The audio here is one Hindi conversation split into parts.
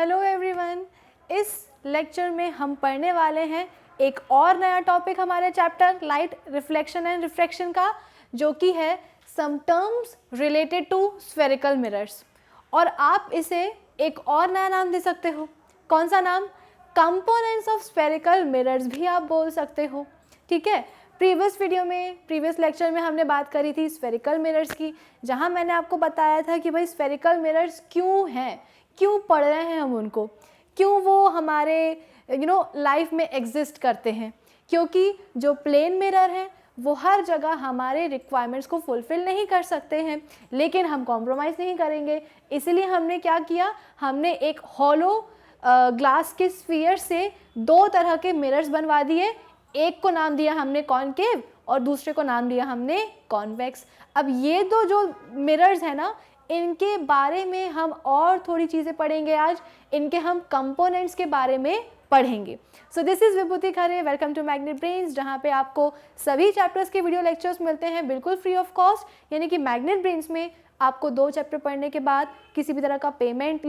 Hello everyone. इस लेक्चर में हम पढ़ने वाले हैं एक और नया टॉपिक हमारे chapter light reflection and refraction का, जो कि है some terms related to spherical mirrors. और आप इसे एक और नया नाम दे सकते हो। कौन सा नाम? कंपोनेंट्स ऑफ स्फेरिकल मिरर्स भी आप बोल सकते हो। ठीक है, प्रीवियस लेक्चर में हमने बात करी थी स्फेरिकल मिरर्स की, जहां मैंने आपको बताया था कि भाई स्फेरिकल मिरर्स क्यों हैं, क्यों पढ़ रहे हैं हम उनको, क्यों वो हमारे लाइफ में एग्जिस्ट करते हैं। क्योंकि जो प्लेन मिरर हैं वो हर जगह हमारे रिक्वायरमेंट्स को फुलफ़िल नहीं कर सकते हैं, लेकिन हम कॉम्प्रोमाइज़ नहीं करेंगे। इसलिए हमने क्या किया, हमने एक हॉलो ग्लास के स्फीयर से दो तरह के मिरर्स बनवा दिए। एक को नाम दिया हमने कॉनकेव और दूसरे को नाम दिया हमने कॉन्वेक्स। अब ये दो जो मिरर्स हैं ना, इनके बारे में हम और थोड़ी चीज़ें पढ़ेंगे आज। इनके हम कंपोनेंट्स के बारे में पढ़ेंगे। So this is Vibhuti Khare, welcome to Magnet Brains, जहाँ पे आपको सभी चैप्टर्स के वीडियो लेक्चर्स मिलते हैं बिल्कुल फ्री ऑफ कॉस्ट। यानी कि मैग्नेट ब्रेन्स में आपको 2 चैप्टर पढ़ने के बाद किसी भी तरह का पेमेंट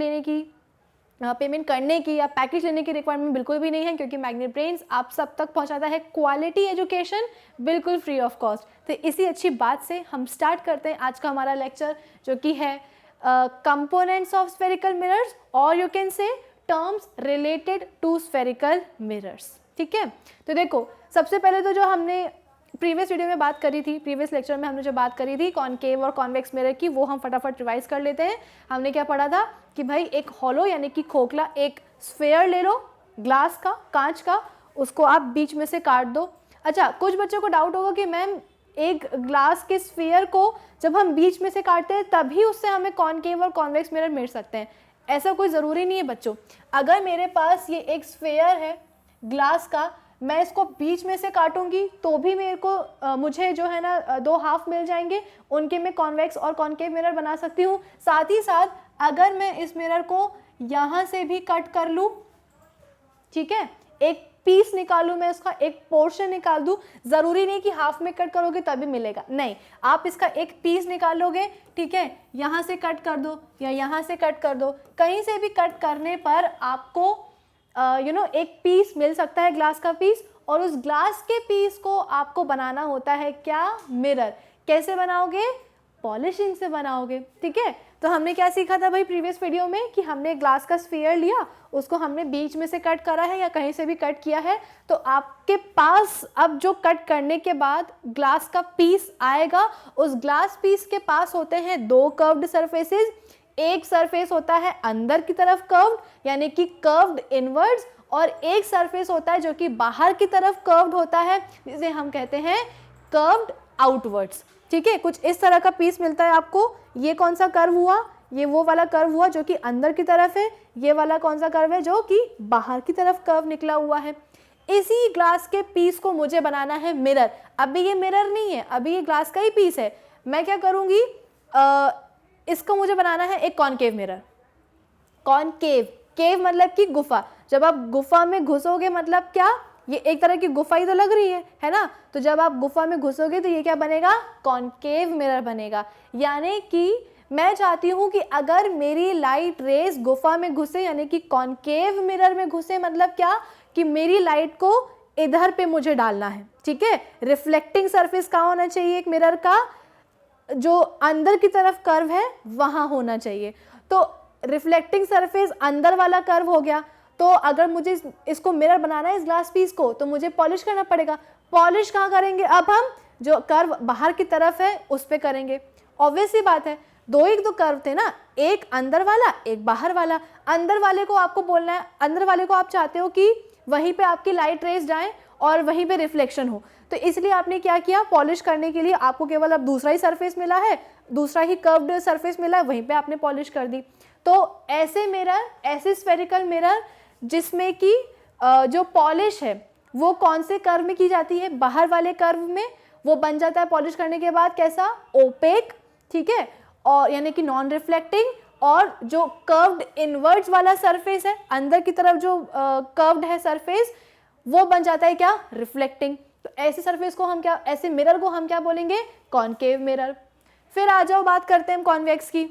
करने की या पैकेज लेने की रिक्वायरमेंट बिल्कुल भी नहीं है, क्योंकि मैग्नेट ब्रेन्स आप सब तक पहुंचाता है क्वालिटी एजुकेशन बिल्कुल फ्री ऑफ कॉस्ट। तो इसी अच्छी बात से हम स्टार्ट करते हैं आज का हमारा लेक्चर, जो कि है कंपोनेंट्स ऑफ स्फेरिकल मिरर्स, और you can say terms related to spherical mirrors. ठीक है, तो देखो सबसे पहले तो जो हमने प्रीवियस वीडियो में बात करी थी, प्रीवियस लेक्चर में हमने जो बात करी थी कॉनकेव और कॉन्वेक्स मिरर की, वो हम फटाफट रिवाइज कर लेते हैं। हमने क्या पढ़ा था कि भाई एक हॉलो यानी कि खोखला एक स्फेयर ले लो, ग्लास का, कांच का, उसको आप बीच में से काट दो। अच्छा, कुछ बच्चों को डाउट होगा कि मैम एक ग्लास के स्फेयर को जब हम बीच में से काटते हैं तभी उससे हमें कॉनकेव और कॉन्वेक्स मिरर मिल सकते हैं। ऐसा कोई ज़रूरी नहीं है बच्चों। अगर मेरे पास ये एक स्फेयर है ग्लास का, मैं इसको बीच में से काटूंगी तो भी मेरे को मुझे जो है ना 2 हाफ मिल जाएंगे, उनके मैं कॉन्वेक्स और कॉनकेव मिरर बना सकती हूँ। साथ ही साथ अगर मैं इस मिरर को यहाँ से भी कट कर लूँ, ठीक है, एक पीस निकालूँ, मैं इसका एक पोर्शन निकाल दूँ, ज़रूरी नहीं कि हाफ में कट करोगे तभी मिलेगा, नहीं, आप इसका एक पीस निकालोगे, ठीक है, यहाँ से कट कर दो या यहाँ से कट कर दो, कहीं से भी कट करने पर आपको एक पीस मिल सकता है, ग्लास का पीस। और उस ग्लास के पीस को आपको बनाना होता है क्या? मिरर। कैसे बनाओगे? पॉलिशिंग से बनाओगे। ठीक है, तो हमने क्या सीखा था भाई प्रीवियस वीडियो में कि हमने ग्लास का स्फीयर लिया, उसको हमने बीच में से कट करा है या कहीं से भी कट किया है, तो आपके पास अब जो कट करने के बाद ग्लास का पीस आएगा, उस ग्लास पीस के पास होते हैं 2 कर्व्ड सरफेसेस। एक सरफेस होता है अंदर की तरफ कर्व्ड, यानी कि कर्व्ड इनवर्ड्स, और एक सरफेस होता है जो कि बाहर की तरफ कर्व्ड होता है, जिसे हम कहते हैं कर्व्ड आउटवर्ड्स। ठीक है, कुछ इस तरह का पीस मिलता है आपको। ये कौन सा कर्व हुआ? ये वो वाला कर्व हुआ जो कि अंदर की तरफ है। ये वाला कौन सा कर्व है? जो कि बाहर की तरफ कर्व निकला हुआ है। इसी ग्लास के पीस को मुझे बनाना है मिरर। अभी ये मिरर नहीं है, अभी ये ग्लास का ही पीस है। मैं क्या करूँगी, इसको मुझे बनाना है एक कॉनकेव मिरर। कॉनकेव, केव मतलब कि गुफा। जब आप गुफा में घुसोगे मतलब क्या, ये एक तरह की गुफा ही तो लग रही है ना। तो जब आप गुफा में घुसोगे तो ये क्या बनेगा? कॉनकेव मिरर बनेगा। यानी कि मैं चाहती हूँ कि अगर मेरी लाइट रेज गुफा में घुसे, यानी कि कॉनकेव मिरर में घुसे, मतलब क्या कि मेरी लाइट को इधर पे मुझे डालना है। ठीक है, रिफ्लेक्टिंग सरफेस कहाँ होना चाहिए एक मिरर का? जो अंदर की तरफ कर्व है वहां होना चाहिए। तो रिफ्लेक्टिंग सरफेस अंदर वाला कर्व हो गया। तो अगर मुझे इसको मिरर बनाना है इस ग्लास पीस को, तो मुझे पॉलिश करना पड़ेगा। पॉलिश कहाँ करेंगे? अब हम जो कर्व बाहर की तरफ है उस पे करेंगे। ऑब्वियस सी बात है, 2 ही तो कर्व थे ना, एक अंदर वाला एक बाहर वाला। अंदर वाले को आपको बोलना है, अंदर वाले को आप चाहते हो कि वहीं पे आपकी लाइट रेज जाए और वहीं पे रिफ्लेक्शन हो। तो इसलिए आपने क्या किया, पॉलिश करने के लिए आपको केवल अब दूसरा ही सरफेस मिला है, दूसरा ही कर्व्ड सरफेस मिला है, वहीं पे आपने पॉलिश कर दी। तो ऐसे मिरर, ऐसे स्फेरिकल मिरर जिसमें कि जो पॉलिश है वो कौन से कर्व में की जाती है? बाहर वाले कर्व में। वो बन जाता है पॉलिश करने के बाद कैसा? ओपेक। ठीक है, और यानी कि नॉन रिफ्लेक्टिंग। और जो कर्व्ड इनवर्ड्स वाला सरफेस है, अंदर की तरफ जो कर्व्ड है सरफेस, वो बन जाता है क्या? रिफ्लेक्टिंग। तो ऐसे सरफेस को हम क्या, ऐसे मिरर को हम क्या बोलेंगे? Concave mirror. फिर आ जाओ बात करते हैं हम कॉन्वेक्स की।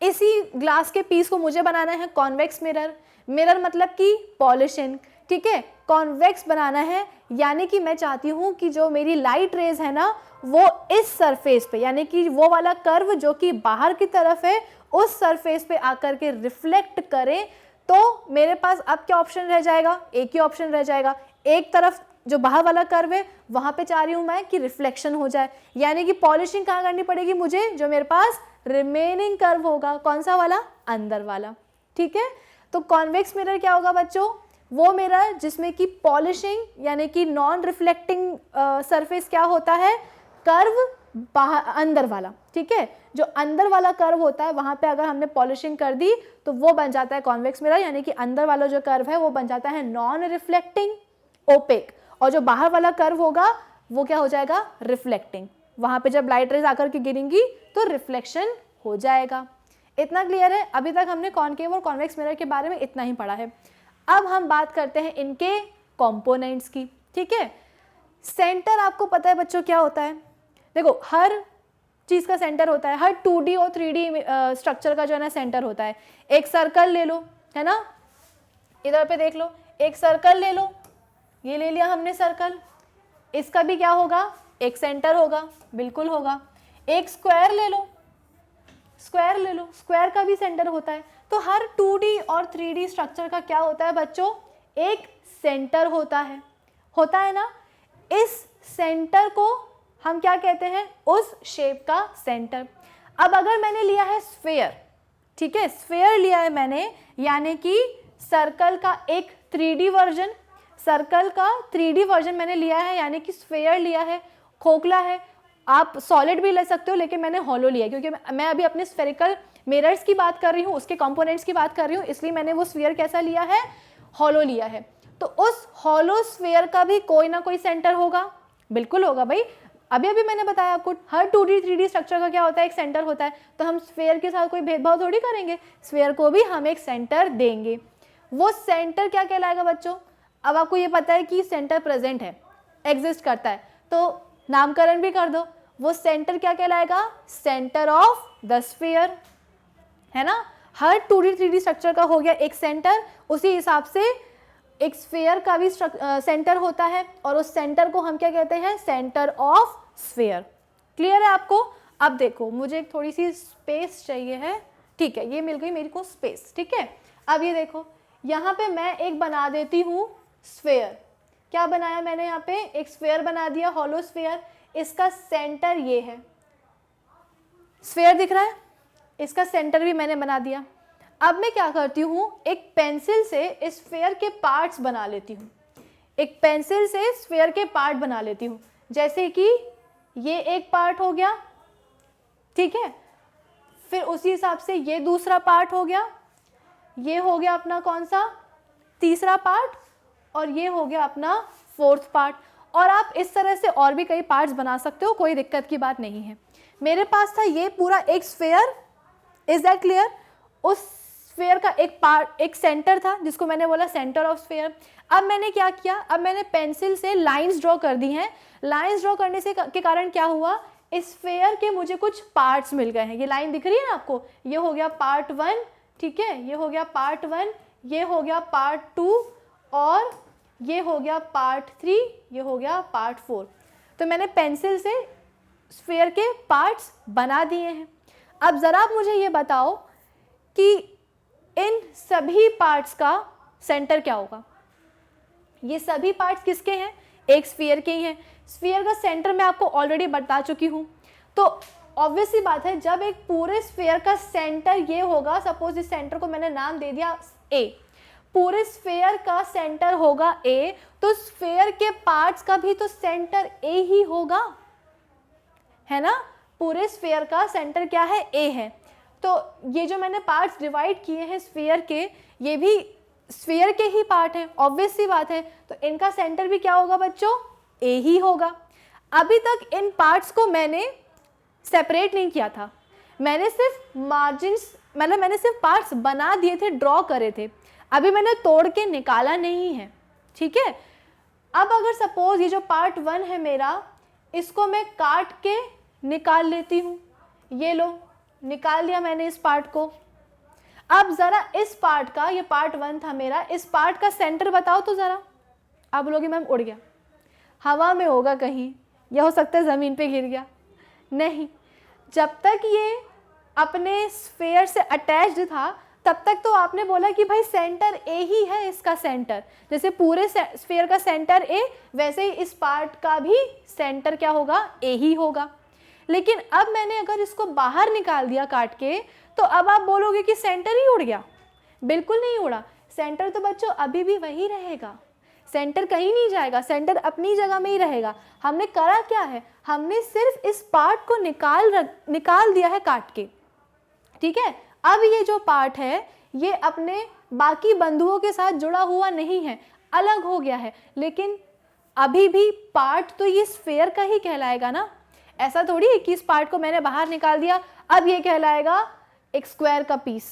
इसी ग्लास के पीस को मुझे बनाना है कॉन्वेक्स मिरर, मिरर मतलब कि पॉलिशिंग, ठीक है, कॉन्वेक्स बनाना है, यानी कि मैं चाहती हूँ कि जो मेरी लाइट रेज है ना वो इस सरफेस पे, यानी कि वो वाला कर्व जो कि बाहर की तरफ है उस सरफेस पे आकर के रिफ्लेक्ट करे। तो मेरे पास अब क्या ऑप्शन रह जाएगा, एक ही ऑप्शन रह जाएगा, एक तरफ जो बाहर वाला कर्व है वहां पे चाह रही हूं मैं कि रिफ्लेक्शन हो जाए, यानी कि पॉलिशिंग कहाँ करनी पड़ेगी मुझे, जो मेरे पास रिमेनिंग कर्व होगा, कौन सा वाला, अंदर वाला, ठीक है। तो कॉन्वेक्स मिरर क्या होगा बच्चों, वो मिरर जिसमें कि पॉलिशिंग यानी कि नॉन रिफ्लेक्टिंग सरफेस क्या होता है, कर्व बाहर अंदर वाला, ठीक है, जो अंदर वाला कर्व होता है वहां पे अगर हमने पॉलिशिंग कर दी तो वो बन जाता है कॉन्वेक्स मिरर, यानी कि अंदर वाला जो कर्व है वो बन जाता है नॉन रिफ्लेक्टिंग ओपेक, और जो बाहर वाला कर्व होगा वो क्या हो जाएगा, रिफ्लेक्टिंग, वहां पे जब लाइट रेज आकर के गिरेंगी तो रिफ्लेक्शन हो जाएगा। इतना क्लियर है। अभी तक हमने कॉनकेव और कॉन्वेक्स मिरर के बारे में इतना ही पढ़ा है। अब हम बात करते हैं इनके कंपोनेंट्स की, ठीक है। सेंटर आपको पता है बच्चों क्या होता है, देखो हर चीज का सेंटर होता है, हर 2D और 3D स्ट्रक्चर का जो है ना सेंटर होता है। एक सर्कल ले लो, है ना, इधर पे देख लो, एक सर्कल ले लो, ये ले लिया हमने सर्कल, इसका भी क्या होगा, एक सेंटर होगा, बिल्कुल होगा। एक स्क्वायर ले लो, स्क्वायर ले लो, स्क्वायर का भी सेंटर होता है। तो हर 2D और 3D स्ट्रक्चर का क्या होता है बच्चों, एक सेंटर होता है ना। इस सेंटर को हम क्या कहते हैं, उस शेप का सेंटर। अब अगर मैंने लिया है स्फेयर, ठीक है, स्फेयर लिया है मैंने, यानी कि सर्कल का एक 3D वर्जन, सर्कल का 3D वर्जन मैंने लिया है, यानी कि स्फेयर लिया है, खोखला है। आप सॉलिड भी ले सकते हो, लेकिन मैंने हॉलो लिया है क्योंकि मैं अभी अपने स्फेरिकल मिरर्स की बात कर रही हूँ, उसके कंपोनेंट्स की बात कर रही हूँ, इसलिए मैंने वो स्फीयर कैसा लिया है, हॉलो लिया है। तो उस हॉलो स्फीयर का भी कोई ना कोई सेंटर होगा, बिल्कुल होगा भाई। अभी अभी मैंने बताया आपको हर 2D 3D स्ट्रक्चर का क्या होता है, एक सेंटर होता है। तो हम स्फीयर के साथ कोई भेदभाव थोड़ी करेंगे, स्फीयर को भी हम एक सेंटर देंगे। वो सेंटर क्या कहलाएगा बच्चों, अब आपको ये पता है कि सेंटर प्रेजेंट है, एग्जिस्ट करता है, तो नामकरण भी कर दो। वो सेंटर क्या कहलाएगा, सेंटर ऑफ द स्फीयर, है ना। हर 2D 3D स्ट्रक्चर का हो गया एक सेंटर, उसी हिसाब से एक स्फीयर का भी सेंटर होता है, और उस सेंटर को हम क्या कहते हैं, सेंटर ऑफ स्फीयर। क्लियर है आपको। अब देखो मुझे थोड़ी सी स्पेस चाहिए है, ठीक है, ये मिल गई मेरे को स्पेस, ठीक है। अब ये देखो यहाँ पे मैं एक बना देती हूँ स्फीयर, क्या बनाया मैंने यहाँ पे, एक स्फीयर बना दिया, हॉलो स्फीयर। इसका सेंटर ये है, स्फीयर दिख रहा है, इसका सेंटर भी मैंने बना दिया। अब मैं क्या करती हूँ, एक पेंसिल से इस स्फीयर के पार्ट्स बना लेती हूँ, एक पेंसिल से स्फीयर के पार्ट बना लेती हूँ। जैसे कि ये एक पार्ट हो गया, ठीक है, फिर उसी हिसाब से ये दूसरा पार्ट हो गया, ये हो गया अपना कौन सा, तीसरा पार्ट, और ये हो गया अपना फोर्थ पार्ट। और आप इस तरह से और भी कई पार्ट्स बना सकते हो, कोई दिक्कत की बात नहीं है। मेरे पास था ये पूरा एक स्फीयर, इज दैट क्लियर। उस स्फीयर का एक पार्ट, एक सेंटर था जिसको मैंने बोला सेंटर ऑफ स्फीयर। अब मैंने क्या किया, अब मैंने पेंसिल से लाइंस ड्रॉ कर दी हैं। लाइंस ड्रॉ करने से के कारण क्या हुआ, इस स्फीयर के मुझे कुछ पार्ट्स मिल गए हैं। ये लाइन दिख रही है ना आपको, ये हो गया पार्ट 1, ठीक है, ये हो गया पार्ट 1, ये हो गया पार्ट 2, और ये हो गया पार्ट 3, ये हो गया पार्ट 4। तो मैंने पेंसिल से स्फीयर के पार्ट्स बना दिए हैं। अब ज़रा आप मुझे ये बताओ कि इन सभी पार्ट्स का सेंटर क्या होगा। ये सभी पार्ट्स किसके हैं, एक स्फीयर के ही हैं। स्फीयर का सेंटर मैं आपको ऑलरेडी बता चुकी हूँ। तो ऑब्वियस सी बात है, जब एक पूरे स्फीयर का सेंटर ये होगा, सपोज इस सेंटर को मैंने नाम दे दिया ए, पूरे स्फीयर का सेंटर होगा ए, तो स्फीयर के पार्ट्स का भी तो सेंटर ए ही होगा, है ना। पूरे स्फीयर का सेंटर क्या है, ए है। तो ये जो मैंने पार्ट्स डिवाइड किए हैं स्फीयर के, ये भी स्फीयर के ही पार्ट हैं, ऑब्वियस सी बात है। तो इनका सेंटर भी क्या होगा बच्चों, ए ही होगा। अभी तक इन पार्ट्स को मैंने सेपरेट नहीं किया था, मैंने सिर्फ मार्जिन्स, मतलब मैंने सिर्फ पार्ट्स बना दिए थे, ड्रॉ करे थे, अभी मैंने तोड़ के निकाला नहीं है, ठीक है। अब अगर सपोज ये जो पार्ट 1 है मेरा, इसको मैं काट के निकाल लेती हूँ, ये लो, निकाल लिया मैंने इस पार्ट को। अब जरा इस पार्ट का, ये पार्ट 1 था मेरा, इस पार्ट का सेंटर बताओ तो जरा। आप बोलोगे मैम उड़ गया, हवा में होगा कहीं, या हो सकता है ज़मीन पे गिर गया। नहीं, जब तक ये अपने स्फेयर से अटैच्ड था तब तक तो आपने बोला कि भाई सेंटर ए ही है इसका सेंटर। जैसे पूरे स्फेयर का सेंटर ए, वैसे ही इस पार्ट का भी सेंटर क्या होगा, ए ही होगा। लेकिन अब मैंने अगर इसको बाहर निकाल दिया काट के, तो अब आप बोलोगे कि सेंटर ही उड़ गया। बिल्कुल नहीं उड़ा, सेंटर तो बच्चों अभी भी वही रहेगा, सेंटर कहीं नहीं जाएगा, सेंटर अपनी जगह में ही रहेगा। हमने करा क्या है, हमने सिर्फ इस पार्ट को निकाल दिया है काट के, ठीक है। अब ये जो पार्ट है ये अपने बाकी बंधुओं के साथ जुड़ा हुआ नहीं है, अलग हो गया है, लेकिन अभी भी पार्ट तो ये स्फेयर का ही कहलाएगा ना। ऐसा थोड़ी है कि इस पार्ट को मैंने बाहर निकाल दिया अब ये कहलाएगा एक स्क्वायर का पीस,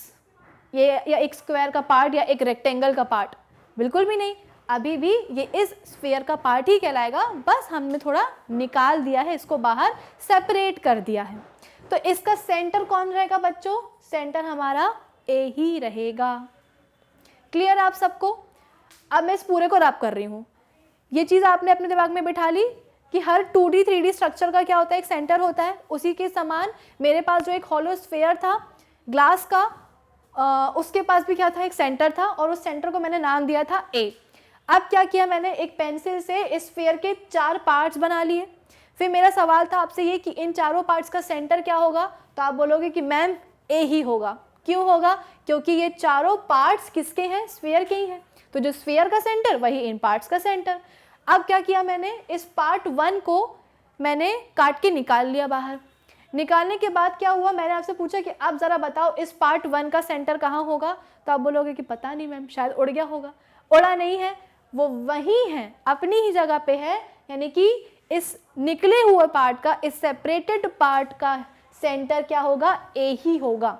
ये या एक स्क्वायर का पार्ट या एक रेक्टेंगल का पार्ट, बिल्कुल भी नहीं। अभी भी ये इस स्फेयर का पार्ट ही कहलाएगा, बस हमने थोड़ा निकाल दिया है, इसको बाहर सेपरेट कर दिया है। तो इसका सेंटर कौन रहेगा बच्चों, सेंटर हमारा ए ही रहेगा। क्लियर आप सबको। अब मैं इस पूरे को रैप कर रही हूँ। ये चीज़ आपने अपने दिमाग में बिठा ली कि हर 2D 3D स्ट्रक्चर का क्या होता है, एक सेंटर होता है। उसी के समान मेरे पास जो एक हॉलो स्फेयर था ग्लास का, उसके पास भी क्या था, एक सेंटर था, और उस सेंटर को मैंने नाम दिया था ए। अब क्या किया मैंने, एक पेंसिल से इस स्फेयर के 4 पार्ट्स बना लिए। फिर मेरा सवाल था आपसे ये कि इन चारों पार्ट्स का सेंटर क्या होगा, तो आप बोलोगे कि मैम ए ही होगा। क्यों होगा, क्योंकि ये चारों पार्ट्स किसके हैं, स्फेयर के ही हैं। तो जो स्फेयर का सेंटर वही इन पार्ट्स का सेंटर। अब क्या किया मैंने, इस पार्ट 1 को मैंने काट के निकाल लिया बाहर। निकालने के बाद क्या हुआ, मैंने आपसे पूछा कि अब ज़रा बताओ इस पार्ट 1 का सेंटर कहाँ होगा, तो आप बोलोगे कि पता नहीं मैम, शायद उड़ गया होगा। उड़ा नहीं है, वो वहीं है, अपनी ही जगह पे है। यानी कि इस निकले हुए पार्ट का, इस सेपरेटेड पार्ट का सेंटर क्या होगा, ए ही होगा।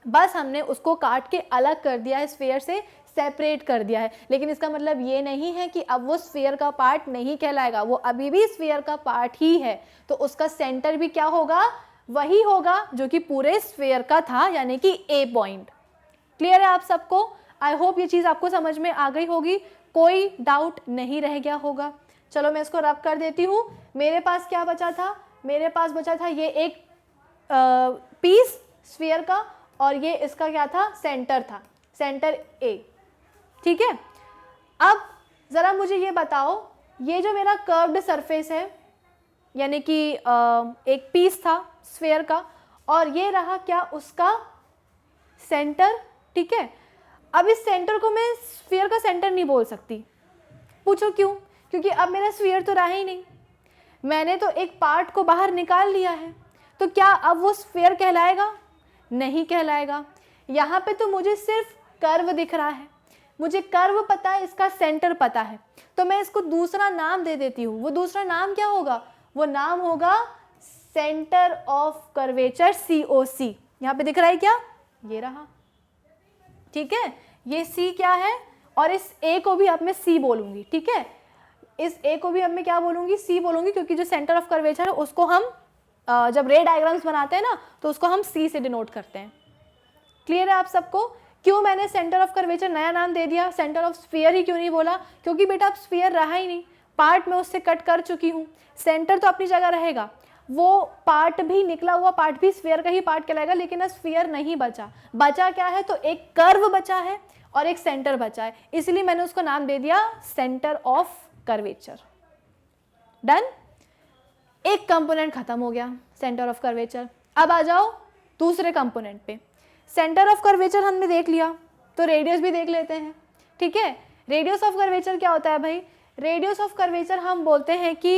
बस हमने उसको काट के अलग कर दिया है, स्फेयर से सेपरेट कर दिया है। लेकिन इसका मतलब ये नहीं है कि अब वो स्फेयर का पार्ट नहीं कहलाएगा, वो अभी भी स्फेयर का पार्ट ही है। तो उसका सेंटर भी क्या होगा, वही होगा जो कि पूरे स्फेयर का था, यानी कि ए पॉइंट। क्लियर है आप सबको। आई होप ये चीज़ आपको समझ में आ गई होगी, कोई डाउट नहीं रह गया होगा। चलो मैं इसको रब कर देती हूँ। मेरे पास क्या बचा था, मेरे पास बचा था ये एक पीस स्फीयर का, और ये इसका क्या था, सेंटर था, सेंटर ए। ठीक है। अब ज़रा मुझे ये बताओ, ये जो मेरा कर्व्ड सरफेस है, यानी कि एक पीस था स्फीयर का, और ये रहा क्या, उसका सेंटर। ठीक है। अब इस सेंटर को मैं स्फीयर का सेंटर नहीं बोल सकती। पूछो क्यों, क्योंकि अब मेरा स्फीयर तो रहा ही नहीं, मैंने तो एक पार्ट को बाहर निकाल लिया है। तो क्या अब वो स्फीयर कहलाएगा, नहीं कहलाएगा। यहाँ पे तो मुझे सिर्फ कर्व दिख रहा है, मुझे कर्व पता है, इसका सेंटर पता है, तो मैं इसको दूसरा नाम दे देती हूँ। वो दूसरा नाम क्या होगा, वो नाम होगा सेंटर ऑफ कर्वेचर, COC। यहाँ पे दिख रहा है क्या, ये रहा। ठीक है, ये C क्या है, और इस A को भी अब मैं C बोलूँगी। ठीक है, इस A को भी अब मैं क्या बोलूँगी, C बोलूँगी, क्योंकि जो सेंटर ऑफ कर्वेचर है उसको हम जब रे डायग्राम्स बनाते हैं ना, तो उसको हम C से डिनोट करते हैं। क्लियर है आप सबको। क्यों मैंने सेंटर ऑफ कर्वेचर नया नाम दे दिया, सेंटर ऑफ स्फीयर ही क्यों नहीं बोला, क्योंकि बेटा अब स्फीयर रहा ही नहीं, पार्ट में उससे कट कर चुकी हूँ। सेंटर तो अपनी जगह रहेगा, वो पार्ट भी, निकला हुआ पार्ट भी स्फीयर का ही पार्ट कहलाएगा, लेकिन अब स्फीयर नहीं बचा। बचा क्या है, तो एक कर्व बचा है और एक सेंटर बचा है, इसलिए मैंने उसको नाम दे दिया सेंटर ऑफ कर्वेचर। डन। एक कंपोनेंट खत्म हो गया, सेंटर ऑफ कर्वेचर। अब आ जाओ दूसरे कंपोनेंट पे। सेंटर ऑफ कर्वेचर हमने देख लिया, तो रेडियस भी देख लेते हैं। ठीक है, रेडियस ऑफ कर्वेचर क्या होता है भाई, रेडियस ऑफ कर्वेचर हम बोलते हैं कि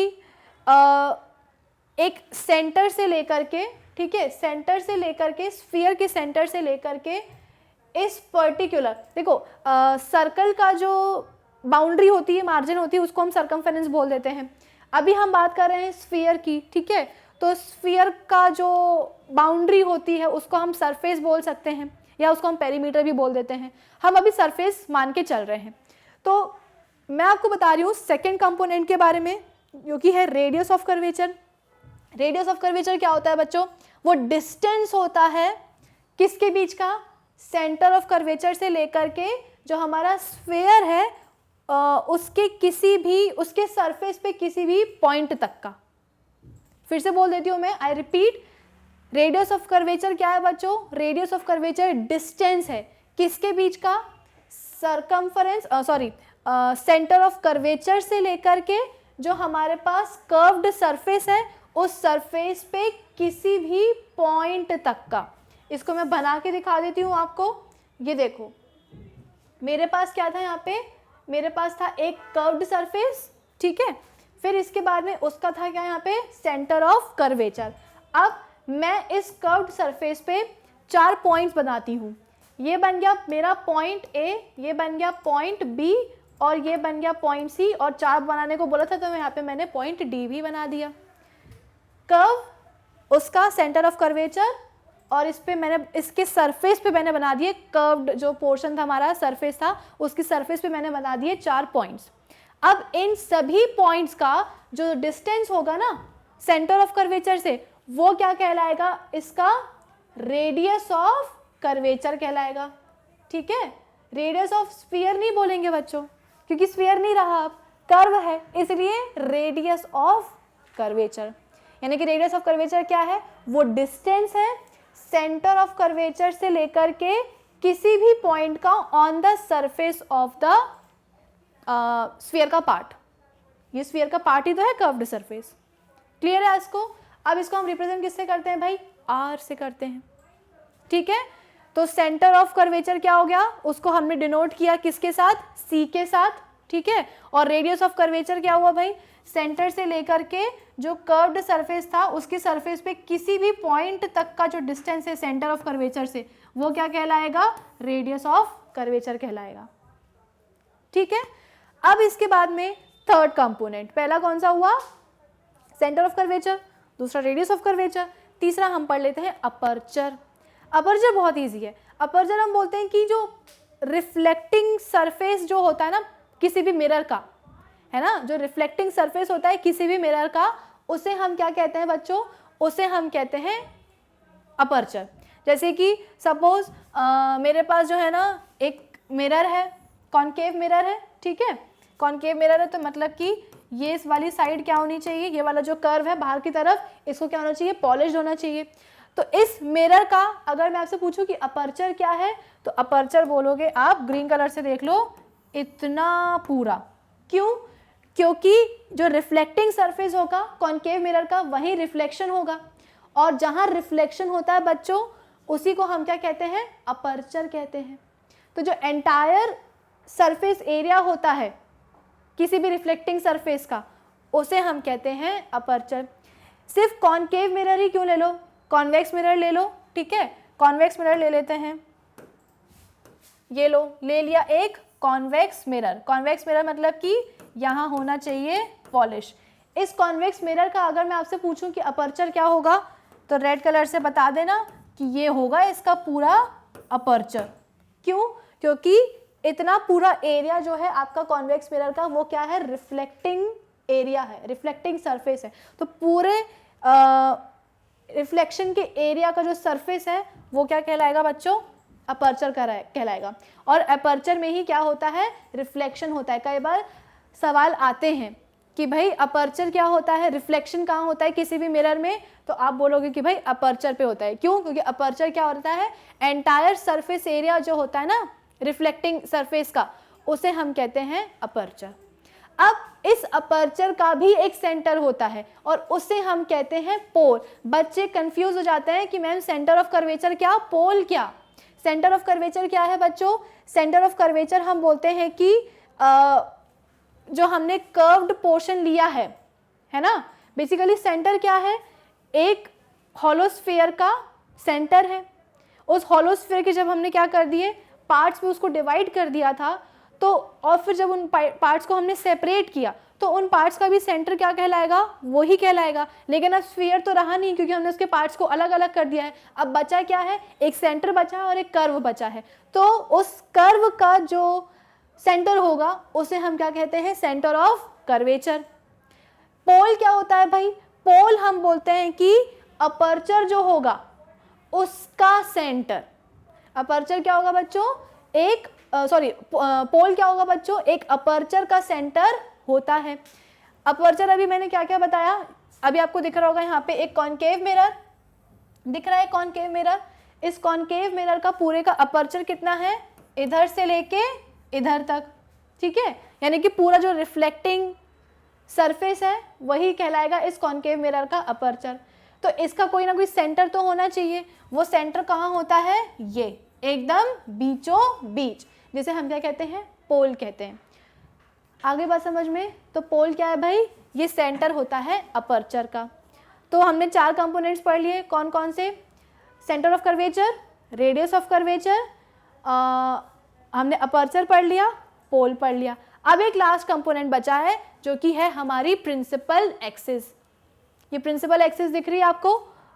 एक सेंटर से लेकर के, ठीक है, सेंटर से लेकर के, स्फीयर के सेंटर से लेकर के इस पर्टिकुलर, देखो सर्कल का जो बाउंड्री होती है, मार्जिन होती है, उसको हम सर्कमफेरेंस बोल देते हैं। अभी हम बात कर रहे हैं स्फीयर की। ठीक है, तो स्फीयर का जो बाउंड्री होती है उसको हम सरफेस बोल सकते हैं, या उसको हम पेरीमीटर भी बोल देते हैं। हम अभी सरफेस मान के चल रहे हैं। तो मैं आपको बता रही हूँ सेकेंड कंपोनेंट के बारे में, जो कि है radius of curvature. Radius of curvature क्या होता है बच्चों, वो डिस्टेंस होता है किसके बीच का, सेंटर ऑफ कर्वेचर से लेकर के जो हमारा स्फीयर है उसके सरफेस पे किसी भी पॉइंट तक का। फिर से बोल देती हूँ मैं, I repeat, radius of curvature क्या है बच्चों, रेडियस ऑफ कर्वेचर डिस्टेंस है किसके बीच का, सेंटर ऑफ कर्वेचर से लेकर के जो हमारे पास कर्व्ड सरफेस है उस सरफेस पे किसी भी पॉइंट तक का। इसको मैं बना के दिखा देती हूँ आपको। ये देखो मेरे पास क्या था, यहाँ पे मेरे पास था एक कर्व्ड सरफेस, ठीक है, फिर इसके बाद में उसका था क्या, यहाँ पे सेंटर ऑफ कर्वेचर। अब मैं इस कर्व्ड सरफेस पे 4 पॉइंट्स बनाती हूँ। ये बन गया मेरा पॉइंट ए, ये बन गया पॉइंट बी और ये बन गया पॉइंट सी, और 4 बनाने को बोला था तो यहाँ पे मैंने पॉइंट डी भी बना दिया। कर्व उसका सेंटर ऑफ कर्वेचर और इस पे मैंने इसके सरफेस पे मैंने बना दिए, कर्व्ड जो पोर्शन था हमारा सरफेस था उसकी सरफेस पे मैंने बना दिए 4 पॉइंट्स। अब इन सभी पॉइंट्स का जो डिस्टेंस होगा ना सेंटर ऑफ कर्वेचर से, वो क्या कहलाएगा, इसका रेडियस ऑफ कर्वेचर कहलाएगा, ठीक है। रेडियस ऑफ स्फीयर नहीं बोलेंगे बच्चों, क्योंकि स्फीयर नहीं रहा, अब कर्व है, इसलिए रेडियस ऑफ कर्वेचर। यानी कि रेडियस ऑफ कर्वेचर क्या है, वो डिस्टेंस है सेंटर ऑफ कर्वेचर से लेकर के किसी भी पॉइंट का on the surface of the sphere का पार्ट। ये स्फीयर का पार्ट ही तो है कर्व्ड सरफेस। क्लियर है इसको। अब इसको हम रिप्रेजेंट किससे करते हैं भाई, आर से करते हैं, ठीक है। तो सेंटर ऑफ कर्वेचर क्या हो गया, उसको हमने डिनोट किया किसके साथ, सी के साथ, ठीक है। और रेडियस ऑफ कर्वेचर क्या हुआ भाई, सेंटर से लेकर के जो कर्व्ड सरफेस था उसकी सरफेस पे किसी भी पॉइंट तक का जो डिस्टेंस है सेंटर ऑफ कर्वेचर से, वो क्या कहलाएगा, रेडियस ऑफ कर्वेचर कहलाएगा, ठीक है। अब इसके बाद में थर्ड कंपोनेंट, पहला कौन सा हुआ, सेंटर ऑफ कर्वेचर, दूसरा रेडियस ऑफ कर्वेचर, तीसरा हम पढ़ लेते हैं अपर्चर। अपर्चर बहुत इजी है। अपर्चर हम बोलते हैं कि जो रिफ्लेक्टिंग सरफेस जो होता है ना किसी भी मिरर का, है ना, जो रिफ्लेक्टिंग सरफेस होता है किसी भी मिरर का, उसे हम क्या कहते हैं बच्चों, उसे हम कहते हैं अपर्चर। जैसे कि सपोज मेरे पास जो है ना एक मिरर है, कॉनकेव मिरर है, ठीक है। कॉनकेव मिरर है तो मतलब कि ये इस वाली साइड क्या होनी चाहिए, ये वाला जो कर्व है बाहर की तरफ, इसको क्या होना चाहिए, पॉलिश्ड होना चाहिए। तो इस मिरर का अगर मैं आपसे पूछूं कि अपर्चर क्या है, तो अपर्चर बोलोगे आप, ग्रीन कलर से देख लो, इतना पूरा। क्यों, क्योंकि जो रिफ्लेक्टिंग सरफेस होगा कॉनकेव मिरर का वही रिफ्लेक्शन होगा, और जहां रिफ्लेक्शन होता है बच्चों उसी को हम क्या कहते हैं, अपर्चर कहते हैं। तो जो एंटायर सरफेस एरिया होता है किसी भी रिफ्लेक्टिंग सरफेस का, उसे हम कहते हैं अपर्चर। सिर्फ कॉनकेव मिरर ही क्यों ले लो, कॉन्वेक्स मिरर ले लो, ठीक है। कॉन्वेक्स मिरर ले लेते हैं, ये लो, ले लिया एक कॉन्वेक्स मिरर। कॉन्वेक्स मिरर मतलब कि यहाँ होना चाहिए पॉलिश। इस कॉन्वेक्स मिरर का अगर मैं आपसे पूछूं कि अपर्चर क्या होगा, तो रेड कलर से बता देना कि ये होगा इसका पूरा अपर्चर। क्यों, क्योंकि इतना पूरा एरिया जो है आपका कॉन्वेक्स मिरर का वो क्या है, रिफ्लेक्टिंग एरिया है, रिफ्लेक्टिंग सरफेस है। तो पूरे रिफ्लेक्शन के एरिया का जो सरफेस है वो क्या कहलाएगा बच्चों, अपर्चर कहलाएगा। और अपर्चर में ही क्या होता है, रिफ्लेक्शन होता है। कई बार सवाल आते हैं कि भाई अपर्चर क्या होता है, रिफ्लेक्शन कहाँ होता है किसी भी मिरर में, तो आप बोलोगे कि भाई अपर्चर पे होता है। क्यों, क्योंकि अपर्चर क्या होता है, एंटायर सरफेस एरिया जो होता है ना रिफ्लेक्टिंग सरफेस का, उसे हम कहते हैं अपर्चर। अब इस अपर्चर का भी एक सेंटर होता है और उसे हम कहते हैं पोल। बच्चे कंफ्यूज हो जाते हैं कि मैम सेंटर ऑफ कर्वेचर क्या, पोल क्या। सेंटर ऑफ कर्वेचर क्या है बच्चों, सेंटर ऑफ कर्वेचर हम बोलते हैं कि जो हमने कर्व्ड पोर्शन लिया है ना, बेसिकली सेंटर क्या है, एक हॉलोस्फीयर का सेंटर है। उस हॉलोस्फीयर के जब हमने क्या कर दिए, पार्ट्स में उसको डिवाइड कर दिया था, तो और फिर जब उन पार्ट्स को हमने सेपरेट किया तो उन पार्ट्स का भी सेंटर क्या कहलाएगा, वो ही कहलाएगा। लेकिन अब स्फीयर तो रहा नहीं क्योंकि हमने उसके पार्ट्स को अलग अलग कर दिया है। अब बचा क्या है, एक सेंटर बचा है और एक कर्व बचा है। तो उस कर्व का जो सेंटर होगा उसे हम क्या कहते हैं, सेंटर ऑफ कर्वेचर। पोल क्या होता है भाई, पोल हम बोलते हैं कि अपर्चर जो होगा उसका सेंटर, अपर्चर क्या होगा बच्चों, एक पोल क्या होगा बच्चों, एक अपर्चर का सेंटर होता है। अपर्चर अभी मैंने क्या क्या बताया, अभी आपको दिख रहा होगा यहाँ पे एक कॉनकेव मिरर दिख रहा है, कॉनकेव मिरर। इस कॉनकेव मिरर का पूरे का अपर्चर कितना है, इधर से लेके इधर तक, ठीक है, यानी कि पूरा जो रिफ्लेक्टिंग सरफेस है वही कहलाएगा इस कॉनकेव मिरर का अपर्चर। तो इसका कोई ना कोई सेंटर तो होना चाहिए, वो सेंटर कहाँ होता है, ये एकदम बीचों बीच, जिसे हम क्या कहते हैं, पोल कहते हैं। आगे बात समझ में, तो पोल क्या है भाई, ये सेंटर होता है अपर्चर का। तो हमने 4 कंपोनेंट्स पढ़ लिए, कौन कौन से, centre of curvature, radius of curvature, हमने अपर्चर पढ़ लिया, पोल पढ़ लिया। अब एक लास्ट कंपोनेंट बचा है जो कि है हमारी प्रिंसिपल एक्सिस। ये प्रिंसिपल एक्सिस दिख रही है आपको,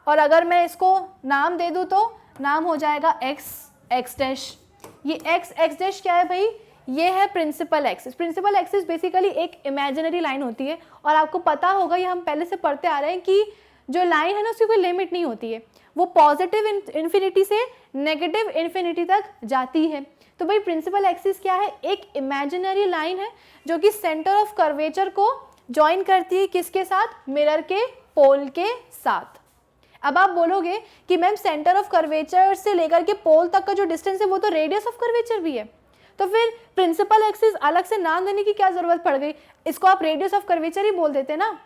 और अगर मैं इसको नाम दे दूं तो नाम हो जाएगा एक्स डैश। ये एक्स डैश क्या है भाई, ये है principal axis. Principal axis basically एक इमेजिनरी लाइन होती है, और आपको पता होगा, ये हम पहले से पढ़ते आ रहे हैं कि जो लाइन है ना उसकी कोई लिमिट नहीं होती है, वो पॉजिटिव इन्फिनिटी से नेगेटिव इन्फिनिटी तक जाती है। तो भाई प्रिंसिपल एक्सिस क्या है, एक इमेजिनरी लाइन है जो कि सेंटर ऑफ कर्वेचर को ज्वाइन करती है, किसके साथ, मिरर के पोल के साथ। अब आप बोलोगे कि मैम सेंटर ऑफ कर्वेचर से लेकर के पोल तक का जो डिस्टेंस है वो तो रेडियस ऑफ कर्वेचर भी है, तो फिर प्रिंसिपल एक्सिस अलग से नाम देने की क्या जरूरत पड़ गई, इसको आप रेडियस ऑफ कर्वेचर ही बोल देते ना।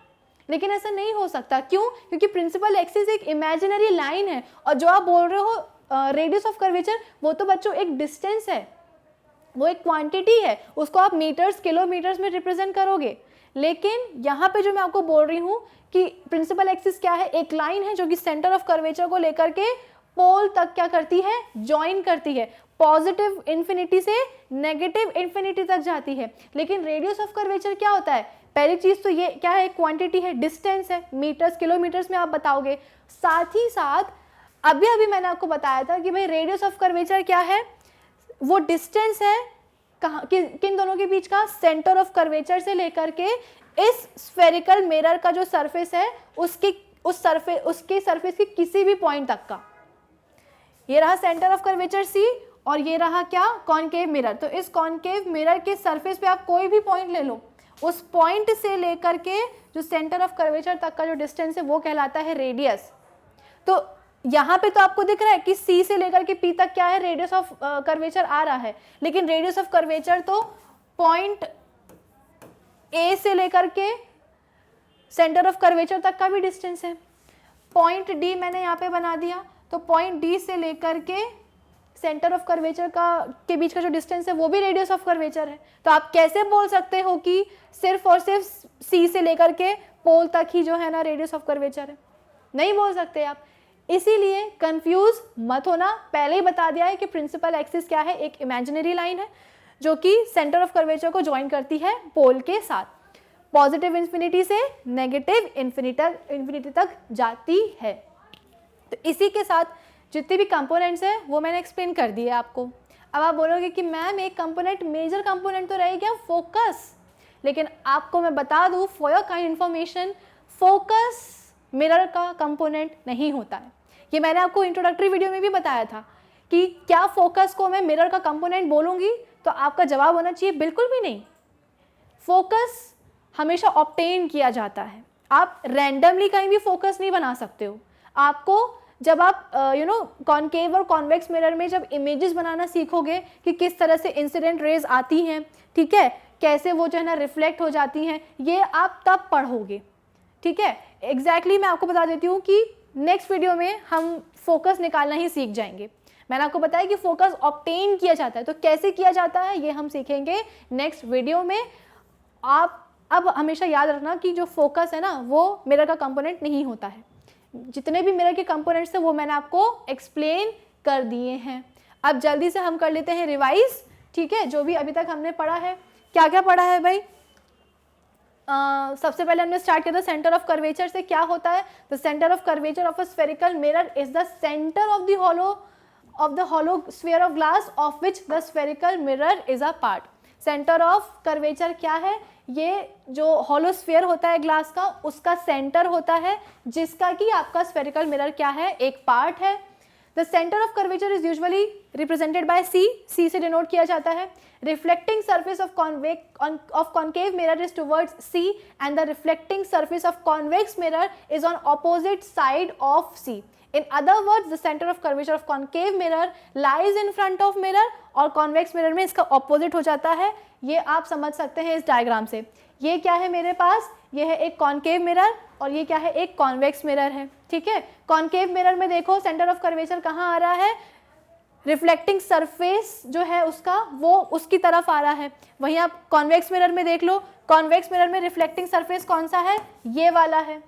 लेकिन ऐसा नहीं हो सकता, क्यों, क्योंकि प्रिंसिपल एक्सिस एक इमेजिनरी लाइन है, और जो आप बोल रहे हो रेडियस ऑफ कर्वेचर, वो तो बच्चों एक डिस्टेंस है, वो एक क्वांटिटी है, उसको आप मीटर्स किलोमीटर्स में रिप्रेजेंट करोगे। लेकिन यहाँ पे जो मैं आपको बोल रही हूँ कि प्रिंसिपल एक्सिस क्या है, एक लाइन है जो कि सेंटर ऑफ कर्वेचर को लेकर के पोल तक क्या करती है, ज्वाइन करती है, पॉजिटिव इन्फिनिटी से नेगेटिव इन्फिनिटी तक जाती है। लेकिन रेडियस ऑफ कर्वेचर क्या होता है, पहली चीज तो ये क्या है, क्वांटिटी है, डिस्टेंस है, मीटर्स किलोमीटर्स में आप बताओगे। साथ ही साथ अभी मैंने आपको बताया था कि भाई रेडियस ऑफ कर्वेचर क्या है, वो डिस्टेंस है कहाँ, किन दोनों के बीच का, सेंटर ऑफ कर्वेचर से लेकर के इस स्फेरिकल मिरर का जो सरफेस है उसके सरफेस के किसी भी पॉइंट तक का। ये रहा सेंटर ऑफ कर्वेचर सी, और ये रहा क्या, कॉनकेव मिरर। तो इस कॉनकेव मिरर के सरफेस पे आप कोई भी पॉइंट ले लो, उस पॉइंट से लेकर के जो सेंटर ऑफ कर्वेचर तक का जो डिस्टेंस है वो कहलाता है रेडियस। तो यहाँ पे तो आपको दिख रहा है कि C से लेकर के P तक क्या है, रेडियस ऑफ कर्वेचर आ रहा है, लेकिन रेडियस ऑफ कर्वेचर तो पॉइंट A से लेकर के सेंटर ऑफ कर्वेचर तक का भी डिस्टेंस है। पॉइंट D मैंने यहाँ पे बना दिया, तो पॉइंट D से लेकर के सेंटर ऑफ कर्वेचर के बीच का जो डिस्टेंस है वो भी रेडियस ऑफ कर्वेचर है। तो आप कैसे बोल सकते हो कि सिर्फ और सिर्फ C से लेकर के पोल तक ही जो है ना रेडियस ऑफ कर्वेचर है, नहीं बोल सकते आप। इसीलिए कंफ्यूज मत होना, पहले ही बता दिया है कि प्रिंसिपल एक्सिस क्या है, एक इमेजिनरी लाइन है जो कि सेंटर ऑफ कर्वेचर को ज्वाइन करती है पोल के साथ, पॉजिटिव इन्फिनिटी से नेगेटिव इन्फिनिटी तक जाती है। तो इसी के साथ जितने भी कंपोनेंट्स हैं वो मैंने एक्सप्लेन कर दिए आपको। अब आप बोलोगे कि मैम एक कंपोनेंट, मेजर कंपोनेंट तो रह गया फोकस, लेकिन आपको मैं बता दूं for your kind information, focus mirror का कंपोनेंट नहीं होता है। ये मैंने आपको इंट्रोडक्टरी वीडियो में भी बताया था कि क्या फोकस को मैं मिरर का कंपोनेंट बोलूँगी तो आपका जवाब होना चाहिए बिल्कुल भी नहीं। फोकस हमेशा ऑब्टेन किया जाता है, आप रैंडमली कहीं भी फोकस नहीं बना सकते हो। आपको जब आप कॉनकेव और कॉन्वेक्स मिरर में जब इमेजेस बनाना सीखोगे कि किस तरह से इंसिडेंट रेज आती हैं, ठीक है, कैसे वो जो है ना रिफ्लेक्ट हो जाती हैं, ये आप तब पढ़ोगे, ठीक है। एग्जैक्टली मैं आपको बता देती हूँ कि नेक्स्ट वीडियो में हम फोकस निकालना ही सीख जाएंगे। मैंने आपको बताया कि फोकस ऑब्टेन किया जाता है, तो कैसे किया जाता है ये हम सीखेंगे नेक्स्ट वीडियो में। आप अब हमेशा याद रखना कि जो फोकस है ना वो मिरर का कंपोनेंट नहीं होता है। जितने भी मिरर के कंपोनेंट्स हैं वो मैंने आपको एक्सप्लेन कर दिए हैं। अब जल्दी से हम कर लेते हैं रिवाइज, ठीक है, जो भी अभी तक हमने पढ़ा है। क्या क्या पढ़ा है भाई? सबसे पहले हमने स्टार्ट किया था सेंटर ऑफ कर्वेचर से। क्या होता है? The centre of curvature of a spherical mirror is the centre of the hollow sphere of glass of which the spherical mirror is a part। Centre of curvature क्या है? ये जो हॉलोस्फीयर होता है ग्लास का, उसका सेंटर होता है, जिसका कि आपका स्फेरिकल मिरर क्या है? एक पार्ट है। The centre of curvature is usually represented by C, C से डिनोट किया जाता है। Reflecting surface of concave mirror is towards C and the reflecting surface of convex mirror is on opposite side of C. In other words, the center of curvature of concave mirror lies in front of mirror और convex mirror में इसका opposite हो जाता है। ये आप समझ सकते हैं इस डायग्राम से। ये क्या है मेरे पास? ये है एक concave mirror और ये क्या है? एक convex mirror है, ठीक है। concave mirror में देखो center of curvature कहाँ आ रहा है? रिफ्लेक्टिंग सरफेस जो है उसका, वो उसकी तरफ आ रहा है। वहीं आप कॉन्वेक्स मिरर में देख लो, कॉन्वेक्स मिरर में रिफ्लेक्टिंग सरफेस कौन सा है? ये वाला है।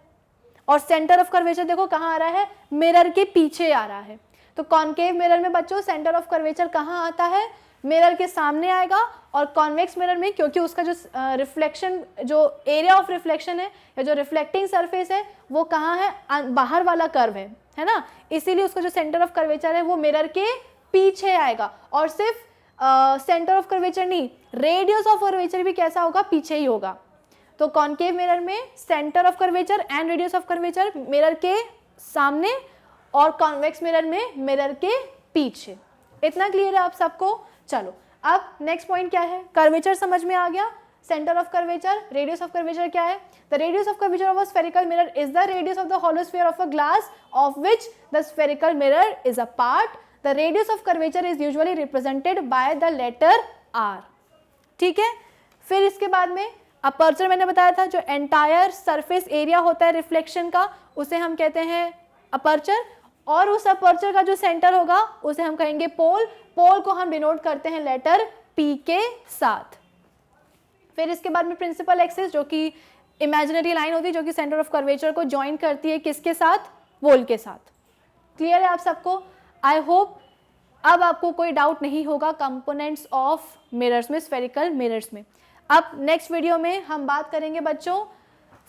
और सेंटर ऑफ कर्वेचर देखो कहाँ आ रहा है? मिरर के पीछे आ रहा है। तो कॉन्केव मिरर में बच्चों सेंटर ऑफ कर्वेचर कहाँ आता है? मिरर के सामने आएगा। और कॉन्वेक्स मिरर में क्योंकि उसका जो रिफ्लेक्शन, जो एरिया ऑफ रिफ्लेक्शन है या जो रिफ्लेक्टिंग सरफेस है वो कहाँ है? बाहर वाला कर्व है ना, इसीलिए उसका जो सेंटर ऑफ कर्वेचर है वो मिरर के पीछे आएगा। और सिर्फ सेंटर ऑफ कर्वेचर नहीं, रेडियस ऑफ कर्वेचर भी कैसा होगा? पीछे ही होगा। तो कॉन्केव मिरर में centre of curvature and radius of curvature mirror के सामने और कॉन्वेक्स मिरर में मिरर के पीछे। इतना क्लियर है आप सबको? चलो अब नेक्स्ट पॉइंट क्या है? कर्वेचर समझ में आ गया, centre of curvature, radius of curvature क्या है? The radius of curvature of a spherical mirror is the radius of the hollow sphere of a glass of which the spherical mirror is a part. The radius of curvature is usually represented by the letter R, ठीक है। फिर इसके बाद में अपर्चर मैंने बताया था, जो एंटायर सरफेस एरिया होता है रिफ्लेक्शन का, उसे हम कहते हैं अपर्चर। और उस अपर्चर का जो सेंटर होगा उसे हम कहेंगे पोल। पोल को हम डिनोट करते हैं लेटर पी के साथ। फिर इसके बाद में प्रिंसिपल एक्सिस, जो कि इमेजिनरी लाइन होती है, जो कि सेंटर ऑफ कर्वेचर को ज्वाइन करती है किसके साथ? पोल के साथ। क्लियर है आप सबको? आई होप अब आपको कोई डाउट नहीं होगा कंपोनेंट्स ऑफ मिरर्स में, स्फेरिकल मिरर्स में। अब नेक्स्ट वीडियो में हम बात करेंगे बच्चों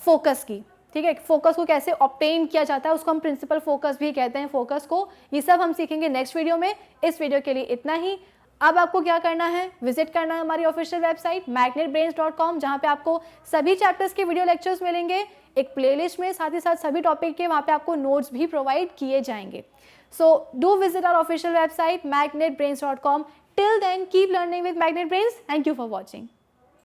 फोकस की, ठीक है। फोकस को कैसे ऑब्टेन किया जाता है, उसको हम प्रिंसिपल फोकस भी कहते हैं फोकस को। ये सब हम सीखेंगे नेक्स्ट वीडियो में। इस वीडियो के लिए इतना ही। अब आपको क्या करना है? विजिट करना है हमारी ऑफिशियल वेबसाइट magnetbrains.com, जहाँ पे आपको सभी चैप्टर्स के वीडियो लेक्चर्स मिलेंगे एक प्लेलिस्ट में, साथ ही साथ सभी टॉपिक के वहाँ पे आपको नोट्स भी प्रोवाइड किए जाएंगे। So do visit our official website magnetbrains.com. Till then, keep learning with Magnet Brains. Thank you for watching.